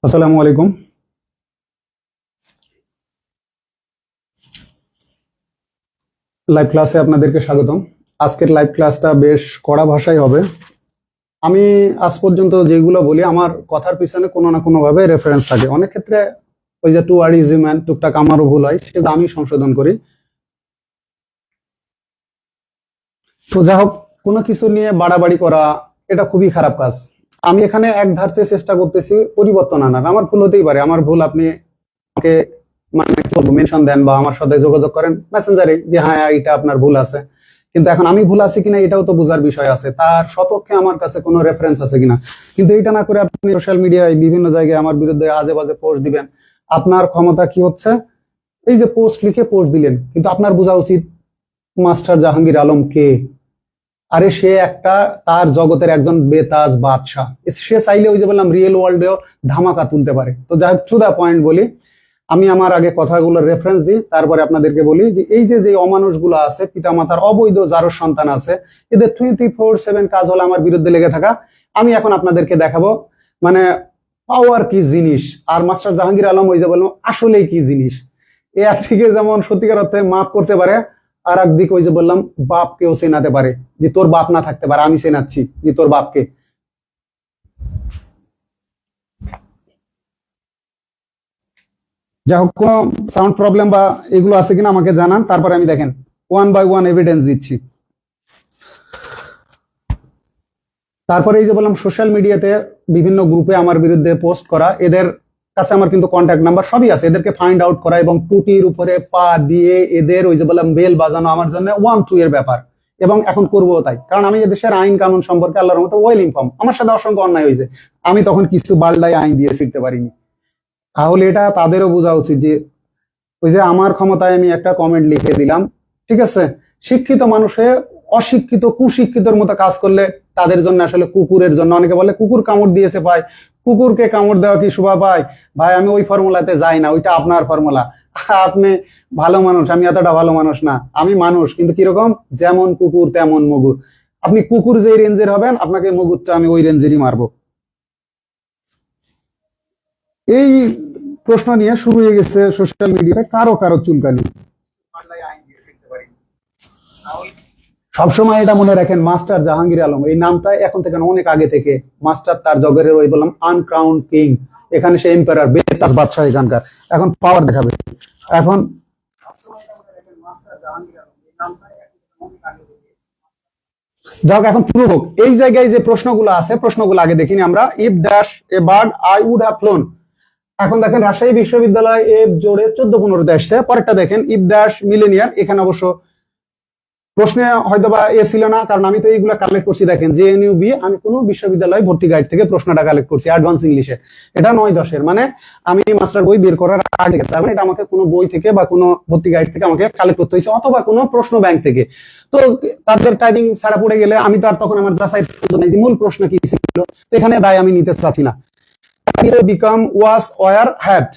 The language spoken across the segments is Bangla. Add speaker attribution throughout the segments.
Speaker 1: আসসালামু আলাইকুম। লাইভ ক্লাসে আপনাদেরকে স্বাগতম। আজকের লাইভ ক্লাসটা বেশ কড়া ভাষায় হবে। আমি আজ পর্যন্ত যেগুলো বলি আমার কথার পিছনে কোনো না কোনো ভাবে রেফারেন্স থাকে। অনেক ক্ষেত্রে ওই যে টু আর ইজ ম্যান, টুকটাক আমারও ভুল হয়, সেটা আমি সংশোধন করি। তো যা হোক, কোনো কিছু নিয়ে বাড়াবাড়ি করা এটা খুবই খারাপ কাজ। আমি এখানে এক ধারতে চেষ্টা করতেছি পরিবর্তন আনার। আমার ভুল হতেই পারে, আমার ভুল আপনি আমাকে মানে কি বলবো মেনশন দেন বা আমার সাথে যোগাযোগ করেন মেসেঞ্জারে যে হ্যাঁ এটা আপনার ভুল আছে। কিন্তু এখন আমি ভুল আছি কিনা এটাও তো বোঝার বিষয় আছে, তার সপক্ষে আমার কাছে কোনো রেফারেন্স আছে কিনা। কিন্তু এটা না করে আপনি সোশ্যাল মিডিয়ায় বিভিন্ন জায়গায় আমার বিরুদ্ধে আজে বাজে পোস্ট দিবেন। আপনার ক্ষমতা কি হচ্ছে? এই যে পোস্ট লিখে পোস্ট দিলেন, কিন্তু আপনার বোঝা উচিত মাস্টার জাহাঙ্গীর আলম কে। আরে সে একটা তার জগতের একজন বেতাজ বাদশাহ। সে চাইলে ওই যে বললাম রিয়েল ওয়ার্ল্ডেও ধামাকা তুলতে পারে। তো যাই হোক, টু দা পয়েন্ট বলি। আমি আমার আগে কথাগুলো রেফারেন্স দিই, তারপরে আপনাদেরকে বলি যে এই যে যে অমানুষগুলো আছে, পিতামাতার অবৈধ যারও সন্তান আছে, এদের 24/7 কাজ হলো আমার বিরুদ্ধে লেগে থাকা। আমি এখন আপনাদেরকে দেখাবো মানে পাওয়ার কি জিনিস, আর মাস্টার জাহাঙ্গীর আলম ওই যে বললাম আসলেই কি জিনিস। এ একদিকে যেমন সত্যিকার অর্থে মাফ করতে পারে, আর একদিকে ওই যে বললাম বাপকেও চেনাতে পারে, যে তোর বাপ না থাকতে পারে আমি চেনাচ্ছি যে তোর বাপকে। যাই হোক, কোনো সাউন্ড প্রবলেম বা এগুলো আছে কিনা আমাকে জানান, তারপরে আমি দেখেন ওয়ান বাই ওয়ান এভিডেন্স দিচ্ছি। তারপরে এই যে বললাম সোশ্যাল মিডিয়াতে বিভিন্ন গ্রুপে আমার বিরুদ্ধে পোস্ট করা, এদের কাছে আমার কিন্তু কন্ট্যাক্ট নাম্বার সবই আছে। এদেরকে ফাইন্ড আউট করা এবং টুটির উপরে পা দিয়ে এদের ওই যে বললাম বেল বাজানো আমার জন্য 1-2 এর ব্যাপার। এবং এখন করবো তাই, কারণ আমি এদেশের আইন কানুন সম্পর্কে আল্লাহর মতো ওয়েল ইনফর্ম। আমার সাথে অসংখ্য অন্যায় হয়েছে, আমি তখন কিছু বাল্ডাই আইন দিয়ে শিখতে পারিনি। তাহলে এটা তাদেরও বোঝা উচিত যে ওই যে আমার ক্ষমতায় আমি একটা কমেন্ট লিখে দিলাম, ঠিক আছে। শিক্ষিত মানুষে অশিক্ষিত কুশিক্ষিতর মতো কাজ করলে তাদের জন্য আসলে কুকুরের জন্য, অনেকে বলে কুকুর কামড় দিয়েছে পায়, কুকুরকে কামড় দেওয়া কি শোভা পায়? ভাই আমি ওই ফর্মুলাতে যাই না, ওইটা আপনার ফর্মুলা। আপনি ভালো মানুষ, আমি এতটা ভালো মানুষ না। আমি মানুষ, কিন্তু কিরকম, যেমন কুকুর তেমন মগুর। আপনি কুকুর যে রেঞ্জের হবেন, আপনাকে মগুরটা আমি ওই রেঞ্জেরই মারবো। এই প্রশ্ন নিয়ে শুরু হয়ে গেছে সোশ্যাল মিডিয়ায় কারো কারো চুলকানি। সবসময় এটা মনে রাখেন, মাস্টার জাহাঙ্গীর আলম এই নামটা এখন থেকে অনেক আগে থেকে। মাস্টার তার জগের ওই বললাম আনক্রাউন্ড কিং, এখানে সে এম্পায়ার বেতাজ বাদশাহ এখানকার। এখন পাওয়ার দেখাবে। এখন যাক, এখন প্রুভ হোক। এই জায়গায় যে প্রশ্নগুলো আছে, প্রশ্নগুলো আগে দেখিনি আমরা। If dash a bird I would have flown. এখন দেখেন রাজশাহী বিশ্ববিদ্যালয় এফ জোড়ে 14-15 আসছে। পরেরটা দেখেন ইফ ড্যাশ মিলেনিয়ার। এখানে অবশ্য প্রশ্নে হয়তো বা এ ছিল না, কারণ আমি তো এইগুলো কালেক্ট করছি। দেখেন জেএনইউবি, আমি কোনো বিশ্ববিদ্যালয় ভর্তি গাইড থেকে প্রশ্নটা কালেক্ট করছি অ্যাডভান্স ইংলিশে। এটা 9-10-এর, মানে আমি মাস্টার বই বের করার আগে থেকে। তার মানে এটা আমাকে কোনো বই থেকে বা কোনো ভর্তি গাইড থেকে আমাকে কালেক্ট করতে হয়েছে, অথবা কোনো প্রশ্ন ব্যাংক থেকে। তো তাদের টাইপিং ছাড়া পড়ে গেলে আমি তো আর তখন আমার যাচাইয়ের সুযোগ নেই যে মূল প্রশ্ন কি ছিল। তো এখানে দায় আমি নিতে চাচ্ছি না। Become was were had.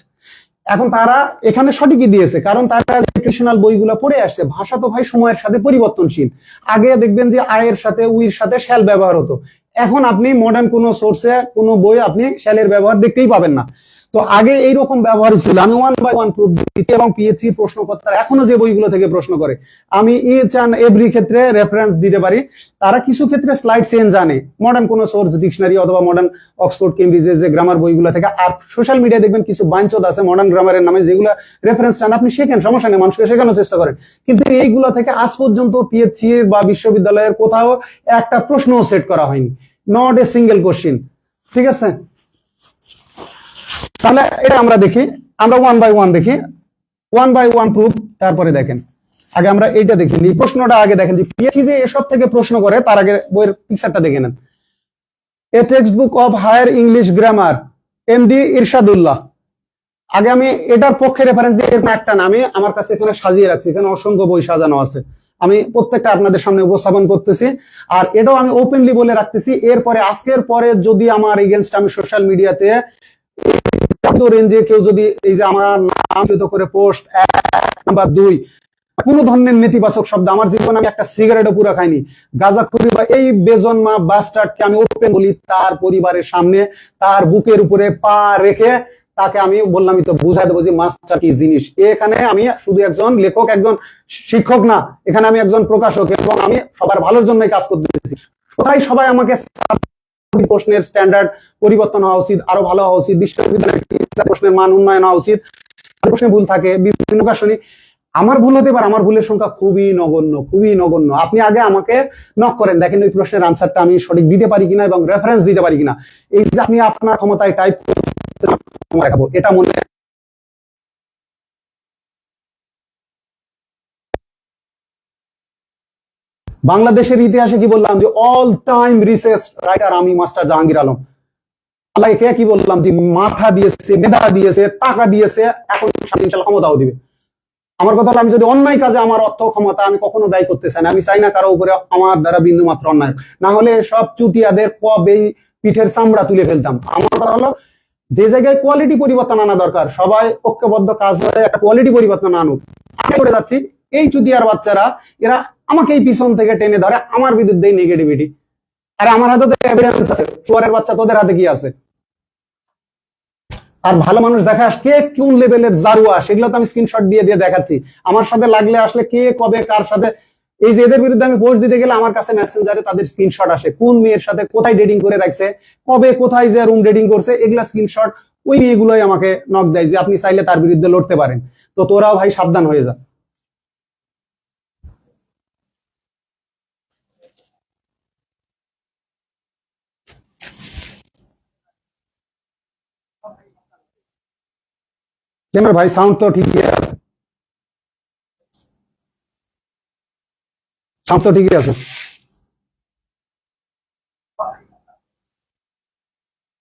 Speaker 1: এখন তারা এখানে সঠিকই দিয়েছে, কারণ তারা ট্রেডিশনাল বইগুলো পড়ে আসছে। ভাষা তো ভাই সময়ের সাথে পরিবর্তনশীল। আগে দেখবেন যে আয়ের সাথে উইর সাথে শ্যাল ব্যবহার হতো। এখন আপনি মডার্ন কোন সোর্সে কোনো বই আপনি শ্যালের ব্যবহার দেখতেই পাবেন না। তো আগে এইরকম ব্যবহার ছিল। আমি 1 বাই 1 প্রুফ দিচ্ছি, এবং পিএইচডি প্রশ্নকর্তারা এখনো যে বইগুলো থেকে প্রশ্ন করে, আমি ইচ অ্যান্ড এভরি ক্ষেত্রে রেফারেন্স দিতে পারি। তারা কিছু ক্ষেত্রে স্লাইড চেঞ্জ জানে মডার্ন কোন সোর্স ডিকশনারি অথবা মডার্ন অক্সফোর্ড কেমব্রিজের যে গ্রামার বইগুলো থেকে। আর সোশ্যাল মিডিয়ায় দেখবেন কিছু বাঞ্চদ আছে মডার্ন গ্রামারের নামে, যেগুলো রেফারেন্স টান আপনি শেখেন, সমস্যা নেই, মানুষকে শেখানোর চেষ্টা করেন। কিন্তু এইগুলো থেকে আজ পর্যন্ত পিএইচডি বা বিশ্ববিদ্যালয়ের কোথাও একটা প্রশ্নও সেট করা হয়নি, নট এ সিঙ্গেল কোশ্চিন। ঠিক আছে, তাহলে এটা আমরা দেখি, আমরা 1 বাই 1 দেখি, 1 বাই 1 প্রুফ। তারপরে দেখেন আগে আমরা এইটা দেখি, প্রশ্নটা আগে দেখেন যে পিএইচডি যে এসব থেকে প্রশ্ন করে, তার আগে বইয়ের পিকচারটা দেখে নেন। A text book of higher English grammar, MD Irshadullah. আগে আমি এটার পক্ষে রেফারেন্স দিয়ে একটা নামে আমার কাছে এখানে সাজিয়ে রাখছি, এখানে অসংখ্য বই সাজানো আছে। আমি প্রত্যেকটা আপনাদের সামনে উপস্থাপন করতেছি, আর এটাও আমি ওপেনলি বলে রাখতেছি। এরপরে আজকের পরে যদি আমার এগেনস্ট আমি সোশ্যাল মিডিয়াতে রেঞ্জে কেউ যদি এই যে আমার নাম করে পোস্ট 1 নাম্বার 2 কোনো ধরনের নেতিবাচক শব্দ আমার জীবনে আমি একটা সিগারেটও পুরো খাইনি। গাঁজাখুরি বা এই বেজন্মা বাস্টার্ডকে আমি ওপেন বলি তার পরিবারের সামনে, তার বুকের উপরে পা রেখে তাকে আমি বললামই তো বুঝাই দেবো যে মাস্টার কি জিনিস। এখানে আমি শুধু একজন লেখক, একজন শিক্ষক না, এখানে আমি একজন প্রকাশক এবং আমি সবার ভালোর জন্যই কাজ করতেছি। সবাই আমাকে প্রশ্নের স্ট্যান্ডার্ড পরিবর্তন হওয়া উচিত, আরো ভালো হওয়া উচিত, বিশ্ববিদ্যালয়ের প্রশ্নের মান উন্নয়ন হওয়া উচিত। প্রশ্নে ভুল থাকে, বিভিন্ন প্রকাশনী আমার ভুল হতে পারে, আমার ভুলের সংখ্যা খুবই নগণ্য, খুবই নগণ্য। আপনি আগে আমাকে নক করেন, দেখেন ওই প্রশ্নের আনসারটা আমি সঠিক দিতে পারি কিনা এবং রেফারেন্স দিতে পারি কিনা। এই যে আপনি আপনার ক্ষমতায় টাইপ দেখাবো, এটা মনে বাংলাদেশের ইতিহাসে কি বললাম যে অল টাইম রিসার্চ রাইটার আমি মাস্টার জাহাঙ্গীর আলম। আল্লাহকে কি বললাম যে মাথা দিয়েছে, মেধা দিয়েছে, টাকা দিয়েছে, এখন ইনশাআল্লাহ ক্ষমতাও দিবে। আমার কথা হলো আমি যদি অন্যায় কাজে আমার অর্থ ক্ষমতা আমি কখনো ব্যয় করতে চাই না। আমি চাই না কারো উপরে আমার দ্বারা বিন্দু মাত্র অন্যায়, না হলে সব চুতিয়াদের কবেই পিঠের চামড়া তুলে ফেলতাম। আমার কথা হলো যে জায়গায় কোয়ালিটি পরিবর্তন আনা দরকার, সবাই ঐক্যবদ্ধ কাজ হয়ে একটা কোয়ালিটি পরিবর্তন আনুক। আমি করে যাচ্ছি এই চুতিয়ার বাচ্চারা, এরা আমাকে এই পিছন থেকে টেনে ধরে আমার বিরুদ্ধে নেগেটিভিটি। আর আমার হাতে তো এভিডেন্স আছে, চুয়ারের বাচ্চা তোদের হাতে কি আছে? আর ভালো মানুষ দেখা কে কোন লেভেলের জারুয়া সেগুলো তো আমি স্ক্রিনশট দিয়ে দিয়ে দেখাচ্ছি। আমার সাথে লাগলে আসলে কে কবে কার সাথে, এই যে এদের বিরুদ্ধে আমি পোস্ট দিতে গেলে আমার কাছে মেসেঞ্জারে তাদের স্ক্রিনশট আসে, কোন মেয়ের সাথে কোথায় ডেটিং করে রাখছে, কবে কোথায় যে রুম ডেটিং করছে, এগুলা স্ক্রিনশট। ওই মেয়েগুলোই আমাকে নক দেয় যে আপনি চাইলে তার বিরুদ্ধে লড়তে পারেন। তো তোরাও ভাই সাবধান হয়ে যা। কেন ভাই সাউন্ড তো ঠিকই আছে, সাউন্ড তো ঠিকই আছে।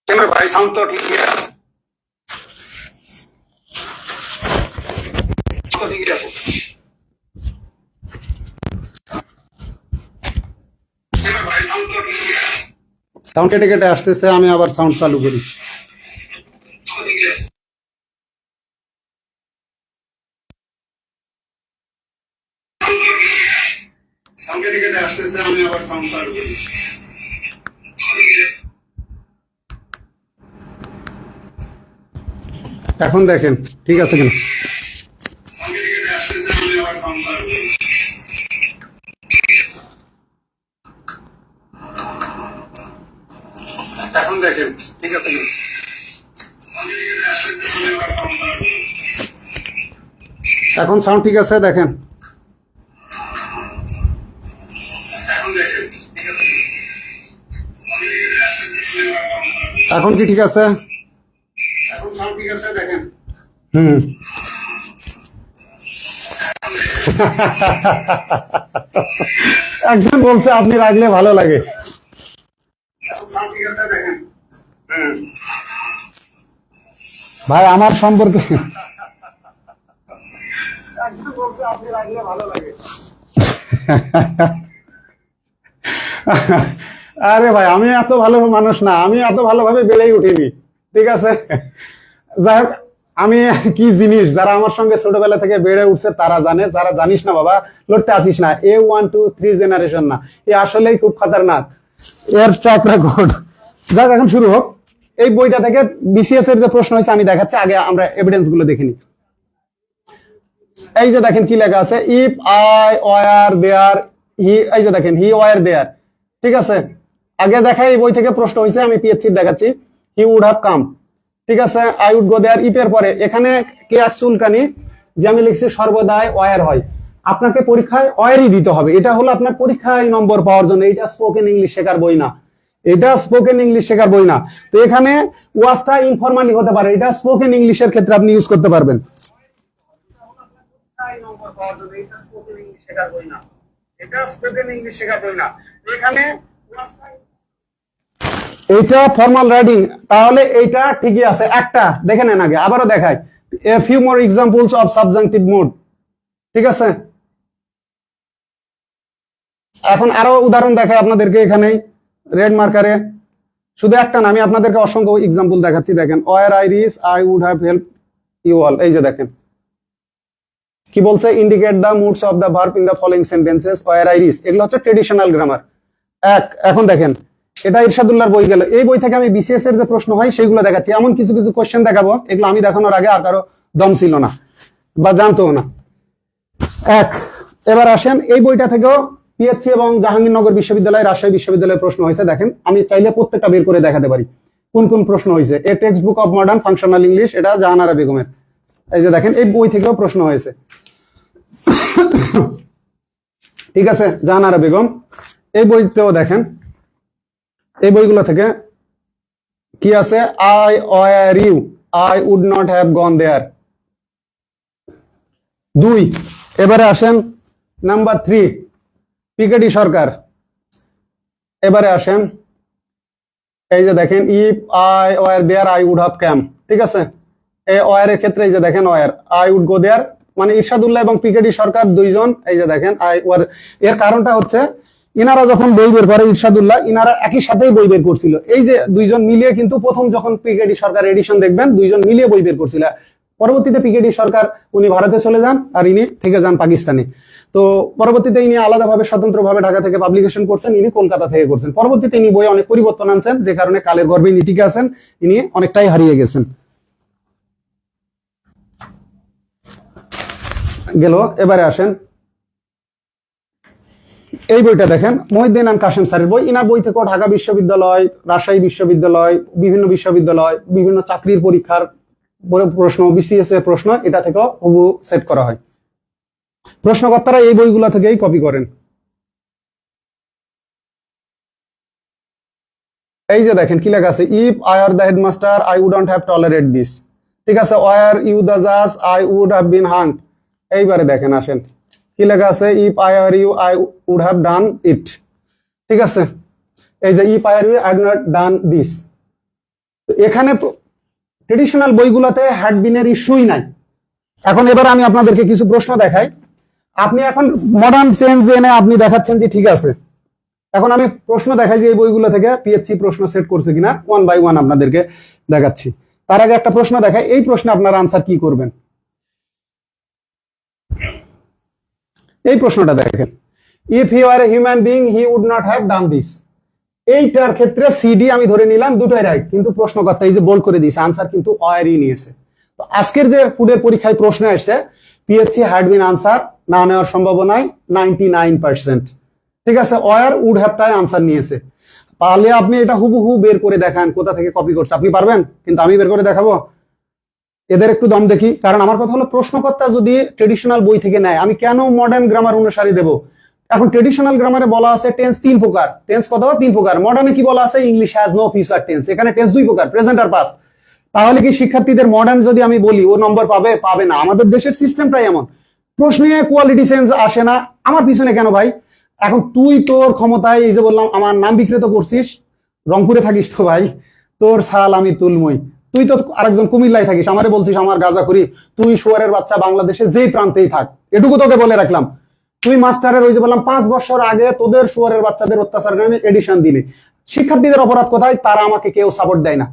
Speaker 1: কেন ভাই সাউন্ড তো ঠিকই আছে, ঠিকই আছে। সাউন্ড কেটে কেটে আসতেছে, আমি আবার সাউন্ড চালু করি। সাউন্ড কেটে কেটে আসতেছে, আমি আবার সাউন্ড চালু করি। এখন দেখেন ঠিক আছে কিনা? এখন দেখেন ঠিক আছে কিনা? এখন সাউন্ড ঠিক আছে, দেখেন। এখন কি ঠিক আছে? এখন সাউন্ড ঠিক আছে, দেখেন। হুম। একজন বলছে আপনি রাখলে ভালো লাগে। ভাই আমার সম্পর্কে আরে ভাই আমি এত ভালো মানুষ না, আমি এত ভালোভাবে বেড়েই উঠিনি, ঠিক আছে? যাই হোক, আমি কি জিনিস যারা আমার সঙ্গে ছোটবেলা থেকে বেড়ে উঠছে তারা জানে, যারা জানিস না বাবা লড়তে আসিস না। A1 2 3 জেনারেশন না, এ আসলেই খুব খতরনাক, এর ট্র্যাক রেকর্ড। যাক এখন শুরু হোক। এই বইটা থেকে বিসিএস এর যে প্রশ্ন হয়েছে আমি দেখাচ্ছি, আগে আমরা এভিডেন্স গুলো দেখিনি। এই যে দেখেন কি লেখা আছে, ইফ আই ওয়ার দেয়ার হি, এই যে দেখেন হি ওয়ার দেয়ার, ঠিক আছে? আগে দেখাই এই বই থেকে প্রশ্ন হয়েছে, আমি পিএইচসি দেখাচ্ছি। হি উড হ্যাভ কাম, ঠিক আছে? আই উড গো দেয়ার, ইফের পরে এখানে কে এক চুলকানি, যে আমি লিখছি সর্বদাই ওয়ার হয়। আপনাকে পরীক্ষায় ওয়ারই দিতে হবে, এটা হলো আপনার পরীক্ষায় নম্বর পাওয়ার জন্য। এটা স্পোকেন ইংলিশ শেখার বই না, এটা স্পোকেন ইংলিশ শেখার বই না। তো এখানে ওয়াজটা ইনফরমালি হতে পারে, এটা স্পোকেন ইংলিশের ক্ষেত্রে আপনি ইউজ করতে পারবেন। এখানে এটা ফর্মাল রাইটিং, তাহলে এইটা ঠিকই আছে। একটা দেখে নেন আগে, আবারও দেখাই। A few more examples of subjunctive mode, ঠিক আছে? এখন আরো উদাহরণ দেখাই আপনাদেরকে, এখানে রেড মার্কারে শুধু একটা না, আমি আপনাদেরকে অসংখ্য এক্সাম্পল দেখাচ্ছি। দেখেন, were I rich I would have help you all, এই যে দেখেন কি বলছে, indicate the moods of the verb in the following sentences were I rich, এগুলো হচ্ছে ট্রেডিশনাল গ্রামার। এখন দেখেন, এটা ইরশাদুল্লাহর বই গেল, এই বই থেকে আমি বিসিএস এর যে প্রশ্ন হয় সেগুলো দেখাচ্ছি। এমন কিছু কিছু কোশ্চেন দেখাবো, এগুলো আমি দেখানোর আগে আর কারো দম ছিল না বা জানতো না। এবার আসেন, এই বইটা থেকেও পিএইচসি এবং জাহাঙ্গীরনগর বিশ্ববিদ্যালয়, রাজশাহী বিশ্ববিদ্যালয়ের প্রশ্ন হয়েছে। দেখেন, আমি চাইলে প্রত্যেকটা বের করে দেখাতে পারি কোন কোন প্রশ্ন হয়েছে। A text book of modern functional English, এটা জাহানারা বেগমের। এই যে দেখেন, এই বই থেকেও প্রশ্ন হয়েছে। ঠিক আছে, জাহানারা বেগম, এই বইতেও দেখেন, এই বইগুলো থেকে কি আছে, I were you, I would not have gone there. 2। এবারে আসেন নাম্বার 3, পিকেটি সরকার। এবারে আসেন, এই যে দেখেন, if I were there I would have come. ঠিক আছে, এই ওয়্যারের ক্ষেত্রে এই যে দেখেন, were I would go there, মানে ইরশাদুল্লাহ এবং পিকেটি সরকার দুইজন, এই যে দেখেন আই ওয়্যার। এর কারণটা হচ্ছে, ইনারা যখন বই বের করে ইরশাদুল্লাহ, ইনারা একই সাথেই বই বের করছিল। এই যে দুইজন মিলিয়ে, কিন্তু প্রথম যখন পিকেটি সরকার এডিশন দেখবেন, দুইজন মিলিয়ে বই বের করছিল। পরবর্তীতে পিকেটি সরকার উনি ভারতে চলে যান আর ইনি থেকে যান পাকিস্তানে। তো পরবর্তীতে ইনি আলাদাভাবে স্বতন্ত্রভাবে ঢাকা থেকে পাবলিকেশন করছেন, ইনি কলকাতা থেকে করছেন। পরবর্তীতে ইনি বই অনেক পরিবর্তন আনছেন, যে কারণে কালের গর্ভে ইনি টিকে আছেন, ইনি অনেকটাই হারিয়ে গেছেন। গেল। এবারে আসেন, এই বইটা দেখেন, মহিউদ্দিন আন কাশেম স্যারের বই। ইনার বই থেকেও ঢাকা বিশ্ববিদ্যালয়, রাজশাহী বিশ্ববিদ্যালয়, বিভিন্ন বিশ্ববিদ্যালয়, বিভিন্ন চাকরির পরীক্ষার প্রশ্ন, বিসিএস এর প্রশ্ন, এটা থেকেও হুবহু সেট করা হয়। প্রশ্নকর্তারা এই বইগুলো থেকেই কপি করেন। এই যে দেখেন, কি লেখা আছে, if I are the headmaster I wouldn't have tolerate this. ঠিক আছে, ওয়ার ইউ দ্য জাজ I would have been hanged. এইবারে দেখেন, আসেন, কি লেখা আছে, if I are you I would have done it. ঠিক আছে, এই যে if I are you I not done this. এখানে ট্রেডিশনাল বইগুলোতে হ্যাড বিনের ইস্যুই নাই। এখন এবার আমি আপনাদেরকে কিছু প্রশ্ন দেখাই। আপনি এখন মডার্ন চেঞ্জ এনে আপনি দেখাচ্ছেন যে ঠিক আছে। এখন আমি প্রশ্ন দেখাই যে এই বইগুলো থেকে পিএইচসি প্রশ্ন সেট করছে কিনা, 1 বাই 1 আপনাদেরকে দেখাচ্ছি। তার আগে একটা প্রশ্ন দেখাই, এই প্রশ্নে আপনার আনসার কি করবেন। এই প্রশ্নটা দেখেন, if he were a human being he would not have done this. এইটার ক্ষেত্রে সিডি আমি ধরে নিলাম, দুটোই রাইট, কিন্তু প্রশ্নকর্তা এই যে বোল্ড করে দিয়েছে, আনসার কিন্তু ওয়ারই নিয়েছে। তো আজকের যে ফুডের পরীক্ষায় প্রশ্ন আসছে, পিএইচসি হ্যাড বিন আনসার না নেওয়ার সম্ভাবনায় 99%। ঠিক আছে, ওয়ার উড হ্যাভটাই আনসার নিয়েছে। পারলে আপনি এটা হুবহু বের করে দেখান কোথা থেকে কপি করছে। আপনি পারবেন, কিন্তু আমি বের করে দেখাবো। এদের একটু দম দেখি, কারণ আমার কথা হলো, প্রশ্নকর্তা যদি ট্রেডিশনাল বই থেকে নেয়, আমি কেন মডার্ন গ্রামার অনুসারী দেবো। এখন ট্রেডিশনাল গ্রামারে বলা আছে টেন্স 3 প্রকার, টেন্স কত 3 প্রকার। মডার্নে কি বলা আছে, English has no future tense, এখানে টেন্স 2 প্রকার, প্রেজেন্ট আর পাস্ট। তাহলে কি শিক্ষার্থীদের মডার্ন যদি আমি বলি ও নম্বর পাবে? পাবে না। আমাদের দেশের সিস্টেমটাই এমন, প্রশ্নে কোয়ালিটি সেন্স আসে না। আমার পিছনে কেন ভাই? এখন তুই তোর ক্ষমতায়, এই যে বললাম আমার নাম বিক্রিত করছিস, রংপুরে থাকিস তো ভাই, তোর সাল আমি তুলময়। তুই তো আরেকজন কুমিল্লায় থাকিস, আমারে বলছিস আমার গাঁজাখুরি। তুই শুয়ারের বাচ্চা, বাংলাদেশে যেই প্রান্তেই থাক, এটুকু তোকে বলে রাখলাম। তুই মাস্টারের, ওই যে বললাম 5 বছর আগে তোদের শুয়ারের বাচ্চাদের অত্যাচার নামে এডিশন দিলি। শিক্ষার্থীদের অপরাধ কোথায়? তারা আমাকে কেউ সাপোর্ট দেয় না।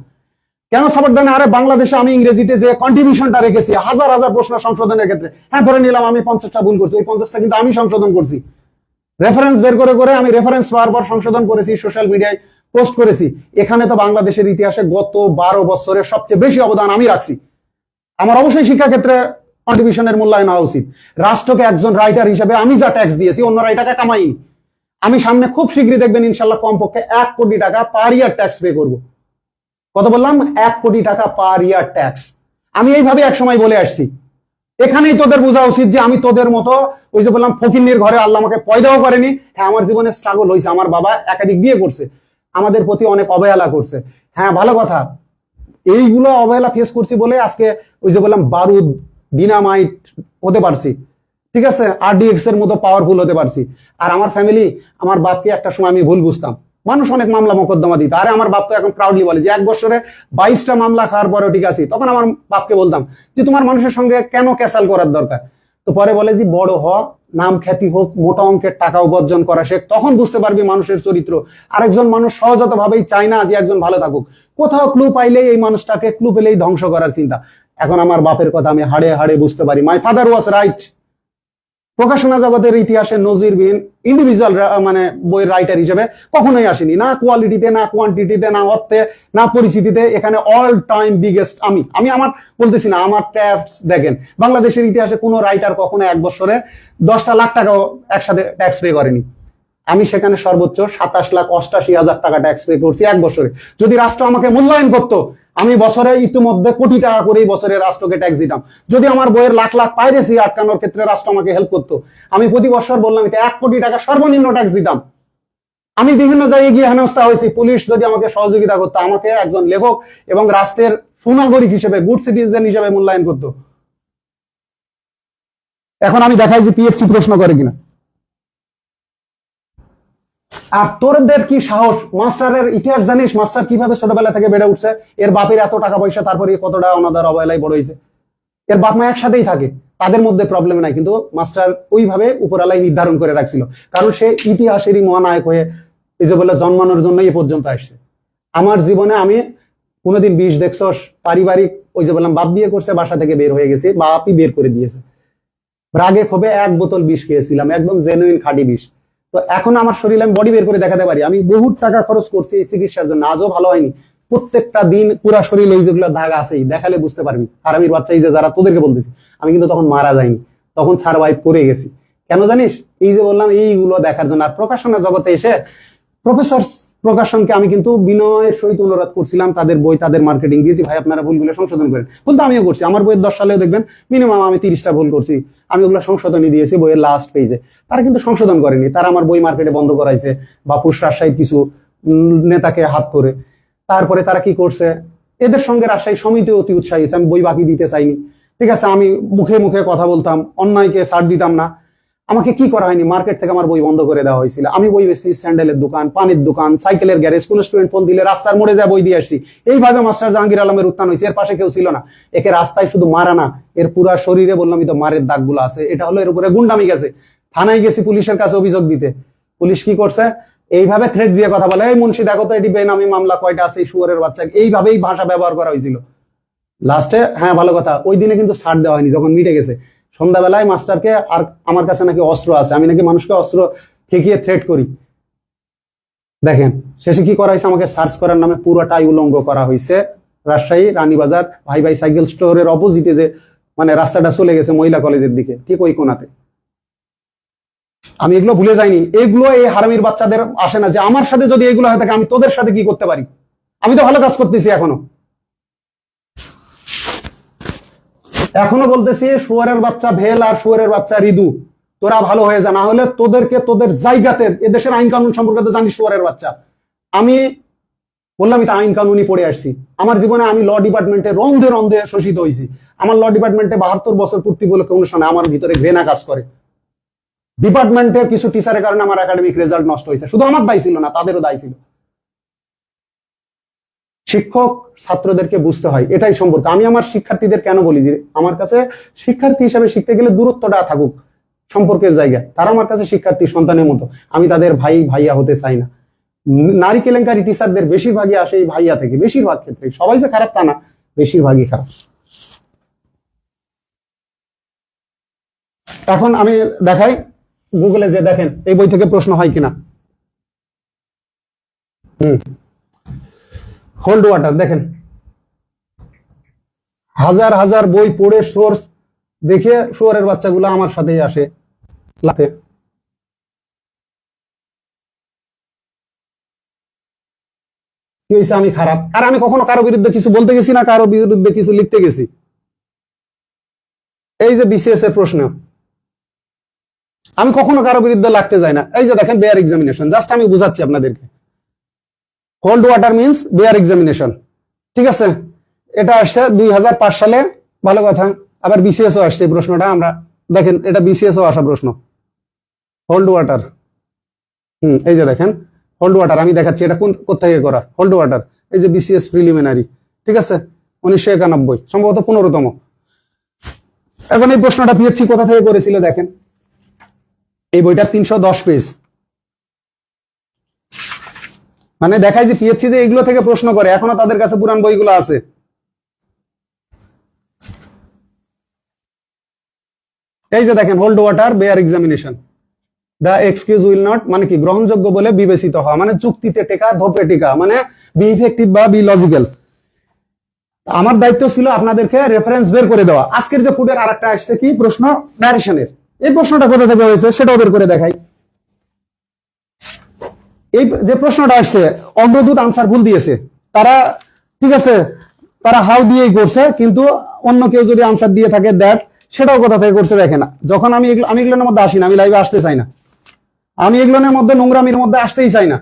Speaker 1: কেন সাপোর্ট দেয় না? আরে বাংলাদেশে আমি ইংরেজিতে যে কন্ট্রিবিউশনটা রেখেছি, হাজার হাজার প্রশ্ন সংশোধনের ক্ষেত্রে, হ্যাঁ ধরে নিলাম আমি 50টা ভুল করছি, ওই 50টা কিন্তু আমি সংশোধন করছি। রেফারেন্স বের করে করে আমি রেফারেন্স পাওয়ার পর সংশোধন করেছি, সোশ্যাল মিডিয়ায় পোস্ট করেছি। এখানে তো বাংলাদেশের ইতিহাসে গত 12 বছরের সবচেয়ে বেশি অবদান আমি রাখছি। আমার অবশ্যই শিক্ষা ক্ষেত্রে কন্ট্রিবিউশনের মূল্যায়ন হওয়া উচিত। রাষ্ট্রকে একজন রাইটার হিসেবে আমি যা ট্যাক্স দিয়েছি, অন্যরা এই টাকা কামাইনি। আমি সামনে খুব শীঘ্রই দেখবেন ইনশাল্লাহ কমপক্ষে 1 কোটি টাকা পার ইয়ার ট্যাক্স পে করব। কত বললাম? 1 কোটি টাকা পার ইয়ার ট্যাক্স। আমি এইভাবে একসময় বলে আসছি। এখানেই তোদের বোঝা উচিত যে আমি তোদের মতো, ওই যে বললাম ফকিন্নির ঘরে আল্লাহ আমাকে পয়দাও করেনি। হ্যাঁ, আমার জীবনে স্ট্রাগল হয়েছে, আমার বাবা একাধিক বিয়ে করছে, আমাদের প্রতি অনেক অবহেলা করছে। হ্যাঁ, ভালো কথা, এইগুলো অবহেলা ফেস করছি বলে আজকে ওই যে বললাম বারুদ, ডিনামাইট হতে পারছি। ঠিক আছে, আরডিএক্স এর মতো পাওয়ারফুল হতে পারছি। আর আমার ফ্যামিলি, আমার বাপকে একটা সময় আমি ভুল বুঝতাম, মানুষ অনেক মামলা মোকদ্দমা দিত। আরে আমার বাপ তো এখন প্রাউডলি বলে যে 1 বছরে 22টা মামলা খাওয়ার পরেও ঠিক আছে। তখন আমার বাপকে বলতাম যে তোমার মানুষের সঙ্গে কেন ক্যাসাল করার দরকার? তো পরে বলে যে বড় হ, নাম খ্যাতি হোক, মোটা অঙ্কের টাকা উপার্জন করা শেখ, তখন বুঝতে পারবি মানুষের চরিত্র। আরেকজন মানুষ সহজত ভাবেই চায় না যে একজন ভালো থাকুক, কোথাও ক্লু পাইলেই এই মানুষটাকে, ক্লু পেলেই ধ্বংস করার চিন্তা। এখন আমার বাপের কথা আমি হাড়ে হাড়ে বুঝতে পারি। My father was right. প্রকাশনা জগতের ইতিহাসে নজিরবিহীন ইন্ডিভিজুয়াল মানে বইয়ের রাইটার হিসেবে কখনোই আসেনি, না কোয়ালিটিতে, না কোয়ান্টিটিতে, না অর্থে, না পরিচিতিতে। এখানে অল টাইম বিগেস্ট আমি আমার বলতেছি না, আমার ট্যাক্স দেখেন, বাংলাদেশের ইতিহাসে কোনো রাইটার কখনো এক বছরে 10টা লাখ টাকাও একসাথে ট্যাক্স পে করেনি। আমি সেখানে সর্বোচ্চ 27,88,000 টাকা ট্যাক্স পে করছি এক বছরে। যদি রাষ্ট্র আমাকে মূল্যায়ন করতো, আমি বছরে ইতিমধ্যে কোটি টাকা করেই বছরে রাষ্ট্রকে ট্যাক্স দিতাম। যদি আমার বইয়ের লাখ লাখ পাইরেসি আটকানোর ক্ষেত্রে রাষ্ট্র আমাকে হেল্প করতো, আমি প্রতি বছর বললাম 1 কোটি টাকা সর্বনিম্ন ট্যাক্স দিতাম। আমি বিভিন্ন জায়গায় গিয়ে হেনস্থা হয়েছি, পুলিশ যদি আমাকে সহযোগিতা করতো, আমাকে একজন লেখক এবং রাষ্ট্রের সুনাগরিক হিসেবে, গুড সিটিজেন হিসেবে মূল্যায়ন করতো। এখন আমি দেখাই যে পিএফসি প্রশ্ন করে কিনা। আর তোরদের কি সাহস, মাস্টারের ইতিহাস জানিস? মাস্টার কিভাবে ছোটবেলা থেকে বেড়ে উঠছে, এর বাপের এত টাকা পয়সা, তারপরে কতটা অনাদার অবহেলায় বড় হয়েছে। এর বাপ মা একসাথেই থাকে, তাদের মধ্যে প্রবলেম নাই, কিন্তু মাস্টার ওইভাবে উপরালাই নির্ধারণ করে রাখছিল, কারণ সে ইতিহাসেরই মহানায়ক হয়ে এই যে বলে জন্মানোর জন্য এই পর্যন্ত আসছে। আমার জীবনে আমি কোনোদিন বিষ দেখছস? পারিবারিক ওই যে বললাম, বাপ বিয়ে করছে, বাসা থেকে বের হয়ে গেছি, বাপই বের করে দিয়েছে। রাগে ক্ষোভে 1 বোতল বিষ খেয়েছিলাম, একদম জেনুইন খাঁটি বিষ। তো এখন আমার শরীরে আমি বডি বের করে দেখাতে পারি। আমি বহুত টাকা খরচ করছি এই চিকিৎসার জন্য, আজও ভালো হয়নি। প্রত্যেকটা দিন পুরা শরীরে এই যেগুলো দাগ আছেই, দেখালে বুঝতে পারবি। আর আমি বাচ্চা, এই যে যারা তোদেরকে বলতেছি, আমি কিন্তু তখন মারা যাইনি, তখন সারভাইভ করে গেছি। কেন জানিস? এই যে বললাম, এইগুলো দেখার জন্য। আর প্রকাশনা জগতে এসে প্রফেসর প্রকাশনকে আমি কিন্তু বিনয়ের সহিত অনুরোধ করছিলাম, তাদের বই, তাদের মার্কেটিং দিয়েছি, ভাই আপনারা ভুলগুলো সংশোধন করেন। ভুল তো আমিও করছি, আমার বইয়ের 10 সালেও দেখবেন মিনিমাম আমি 30টা ভুল করছি, আমি ওগুলো সংশোধনী দিয়েছি বইয়ের লাস্ট পেজে। তারা কিন্তু সংশোধন করেনি, তারা আমার বই মার্কেটে বন্ধ করাইছে, বা রাজশাহীর কিছু নেতাকে হাত করে। তারপরে তারা কি করছে, এদের সঙ্গে রাজশাহী সমিতি অতি উৎসাহী, আমি বই বাকি দিতে চাইনি, ঠিক আছে, আমি মুখে মুখে কথা বলতাম, অন্যায়কে ছাড় দিতাম না। আমাকে কি করা হয়নি, মার্কেট থেকে আমার বই বন্ধ করে দেওয়া হয়েছিল। আমি বই বেশি, স্যান্ডেলের দোকান, পানির দোকান, সাইকেলের গ্যারেজ, কোন স্টুডেন্ট ফোন দিলে রাস্তার মোড়ে যা বই দিয়ে আসছি। এইভাবে মাস্টার জাহাঙ্গীর আলমের উত্থান হয়েছে। এর পাশে কেউ ছিল না। একে রাস্তায় শুধু মারা না, এর পুরা শরীরে বললামই তো মারের দাগগুলো আছে। এটা হলো এর উপরে গুন্ডামি গেছে। থানায় গেছি পুলিশের কাছে অভিযোগ দিতে, পুলিশ কি করছে, এইভাবে থ্রেট দিয়ে কথা বলে, এই মুন্সি দেখো তো এটি বেনামি মামলা কয়টা আছে, এই শুয়োরের বাচ্চা। এইভাবেই ভাষা ব্যবহার করা হয়েছিল। লাস্টে হ্যাঁ ভালো কথা, ওই দিনে কিন্তু ছাড় দেওয়া হয়নি, যখন মিটে গেছে। সন্ধ্যাবেলায় মাস্টারকে, আর আমার কাছে নাকি অস্ত্র আছে, আমি নাকি মানুষকে অস্ত্র ঠেকিয়ে থ্রেট করি। দেখেন শেষে কি করা হয়েছে, আমাকে সার্চ করার নামে পুরোটাই উলঙ্গ করা হয়েছে। রাজশাহী রানীবাজার ভাই ভাই সাইকেল স্টোরের অপোজিটে যে মানে রাস্তাটা চলে গেছে মহিলা কলেজের দিকে, ঠিক ওই কোনাতে। আমি এগুলো ভুলে যাইনি। এগুলো এই হারামির বাচ্চাদের আসে না যে আমার সাথে যদি এগুলো হয়ে থাকে আমি তোদের সাথে কি করতে পারি। আমি তো ভালো কাজ করতেছি এখনো বলতেছি, শুয়ারের বাচ্চা ভেল আর শুয়ারের বাচ্চা রিদু, তোরা ভালো হয়ে যা, না হলে তোদেরকে তোদের জায়গাতে, এদেশের আইন কানুন সম্পর্কে তো জানিস শুয়ারের বাচ্চা। আমি বললাম তো আইন কানুনই পড়ে আসছি। আমার জীবনে আমি ল ডিপার্টমেন্টে রন্ধে রন্ধে শোষিত হয়েছি। আমার ল ডিপার্টমেন্টে 72 বছর পূর্তি উপলক্ষে অনুষ্ঠানে আমার ভিতরে ঘৃণা কাজ করে। ডিপার্টমেন্টের কিছু টিচারের কারণে আমার একাডেমিক রেজাল্ট নষ্ট হয়েছে। শুধু আমার দায়ী ছিল না, তাদেরও দায়ী ছিল। শিক্ষক ছাত্রদেরকে বুঝতে হয় এটাই সম্পর্ক। আমি আমার শিক্ষার্থীদের কেন বলি যে আমার কাছে শিক্ষার্থী হিসেবে শিখতে গেলে দূরত্বটা থাকুক সম্পর্কের জায়গায়। তারা আমার কাছে শিক্ষার্থী সন্তানের মতো, আমি তাদের ভাই ভাইয়া হতে চাই না। নারী কেলেঙ্কারি টিচারদের বেশিরভাগই আসে এই ভাইয়া থেকে, বেশিরভাগ ক্ষেত্রে। সবাই যে খারাপ তা না, বেশিরভাগই খারাপ। এখন আমি দেখাই গুগলে যে, দেখেন এই বই থেকে প্রশ্ন হয় কিনা। হোল্ড ওয়াটার দেখেন, হাজার হাজার বই পড়ে সোর্স দেখে শুয়ারের বাচ্চাগুলো আমার সাথেই আসে লাতে। কি হয়েছে, আমি খারাপ? আর আমি কখনো কারো বিরুদ্ধে কিছু বলতে গেছি না, কারো বিরুদ্ধে কিছু লিখতে গেছি। এই যে বিসিএস এর প্রশ্ন, আমি কখনো কারো বিরুদ্ধে লাগতে যাই না। এই যে দেখেন বেয়ার এক্সামিনেশন, জাস্ট আমি বুঝাচ্ছি আপনাদেরকে। Hold water means bear examination, ঠিক আছে? এটা আসছে 2005 সালে, ভালো কথা। আবার বিসিএস ও আসছে এই প্রশ্নটা, আমরা দেখেন এটা বিসিএস ও আসা প্রশ্ন। হোল্ড ওয়াটার, এই যে দেখেন হোল্ড ওয়াটার, আমি দেখাচ্ছি এটা কোন কোথা থেকে করা। হোল্ড ওয়াটার, এই যে বিসিএস প্রিলিমিনারি, ঠিক আছে, 1991, সম্ভবত 15তম। এখন এই প্রশ্নটা পিএসসি কোথা থেকে করেছিল দেখেন, এই বইটা 310 পেজ। মানে দেখায় যে পিএসসি যে এগুলো থেকে প্রশ্ন করে, এখনো তাদের কাছে পুরান বইগুলো আছে। এই যে দেখেন, hold water bear examination, the excuse will not মানে কি গ্রহণযোগ্য বলে বিবেচিত হওয়া, মানে যুক্তিতে টেকা, ধোপে টেকা, মানে বি ইফেক্টিভ বা বি লজিক্যাল। আমার দায়িত্ব ছিল আপনাদেরকে রেফারেন্স বের করে দেওয়া। আজকের যে ফুডের আরেকটা আসছে কি প্রশ্ন, ন্যারেশনের। এই প্রশ্নটা কোথা থেকে হয়েছে সেটাও বের করে দেখাই। এই যে প্রশ্নটা আসছে, অগ্রদূত আনসার ভুল দিয়েছে, তারা ঠিক আছে, তারা হাউ দিয়েই করছে, কিন্তু অন্য কেউ যদি আনসার দিয়ে থাকে দ্যাট, সেটাও কোথা থেকে করছে দেখে না। যখন আমি এগুলোর মধ্যে আসি না, আমি লাইভে আসতে চাই না, আমি এগুলোর মধ্যে নোংরামির মধ্যে আসতেই চাই না।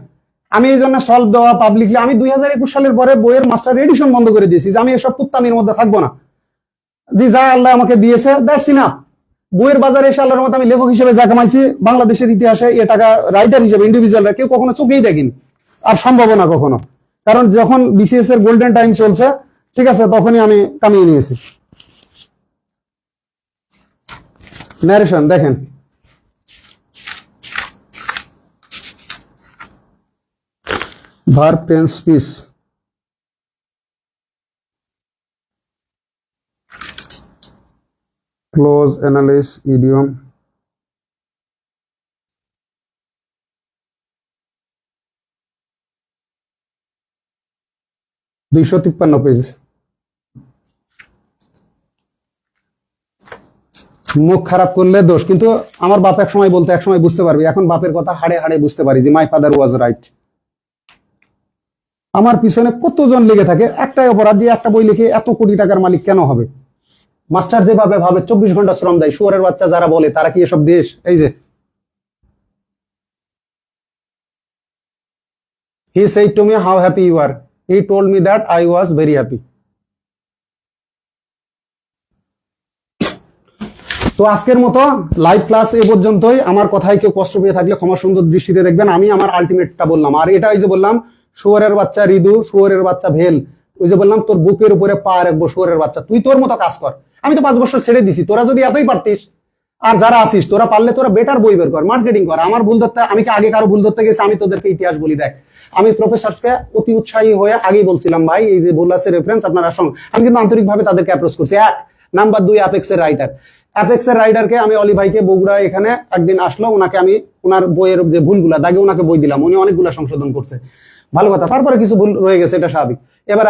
Speaker 1: আমি এই জন্য সলভ দেওয়া পাবলিকলি, আমি 2021 সালের পরে বইয়ের মাস্টার এডিশন বন্ধ করে দিয়েছি, যে আমি এসব কুত্তামির মধ্যে থাকবো না। জি, যা আল্লাহ আমাকে দিয়েছে দ্যাটস ইনাফ। বইয়ের বাজারে এসে আল্লাহর মতো আমি লেখক হিসেবে যা কামাইছি, বাংলাদেশের ইতিহাসে এ টাকা রাইটার হিসেবে ইন্ডিভিজুয়ালরা কেউ কখনো চোখেই দেখিনি, আর সম্ভব না কখনো। কারণ যখন বিসিএস এর গোল্ডেন টাইম চলছে, ঠিক আছে, তখনই আমি কামিয়ে নিয়েছি। ন্যারেশন দেখেন, verb tense speech, close অ্যানালিস idiom, $253 page. মুখ খারাপ করলে দোষ, কিন্তু আমার বাপ এক সময় বলতো, এক সময় বুঝতে পারবি, এখন বাপের কথা হাড়ে হাড়ে বুঝতে পারি যে মাই ফাদার ওয়াজ রাইট। আমার পিছনে কতজন লেগে থাকে, একটাই অপরাধ যে একটা বই লিখে এত কোটি টাকার মালিক কেন হবে। মাস্টার যেভাবে ভাবে 24 ঘন্টা শ্রম দেয়, শুয়ারের বাচ্চা যারা বলে তারা কি এসব দেশ? এই যে হি said to me how happy you are, he told me that I was very happy। তো আজকের মতো লাইভ ক্লাস এ পর্যন্তই। আমার কথায় কেউ কষ্ট পেয়ে থাকলে ক্ষমা সুন্দর দৃষ্টিতে দেখবেন। আমি আমার আলটিমেটটা বললাম, আর এটা ওই যে বললাম, শুয়ারের বাচ্চা রিদু, শুয়ারের বাচ্চা ভেল, ওই যে বললাম তোর বুকের উপরে পা রাখবো শুয়ারের বাচ্চা, তুই তোর মতো কাজ কর। আমি তো 5 বছর ছেড়ে দিছি, তোরা যদি এতই পারতিস, আর যারা আসিস তোরা পারলে তোরা বেটার বই বের কর, মার্কেটিং কর। আমার ভুল ধরতে, আমি কি আগে কারো ভুল ধরতে গেছি? আমি তোদেরকে ইতিহাস বলি। দেখ, আমি প্রফেসরকে অতি উৎসাহী হয়ে আগেই বলছিলাম, ভাই এই যে ভুল আছে রেফারেন্স আপনারা সঙ্গে, আমি কিন্তু আন্তরিকভাবে তাদেরকে অ্যাপ্রোচ করছি। 1 নাম্বার 2 অ্যাপেক্সের রাইটার, অ্যাপেক্সের রাইডারকে আমি অলি ভাইকে বগুড়া এখানে একদিন আসলো, ওনাকে আমি ওনার বইয়ের যে ভুলগুলা দাগে ওনাকে বই দিলাম, উনি অনেকগুলা সংশোধন করছে, ভালো কথা। তারপরে কিছু ভুল রয়ে গেছে, এটা স্বাভাবিক। এবার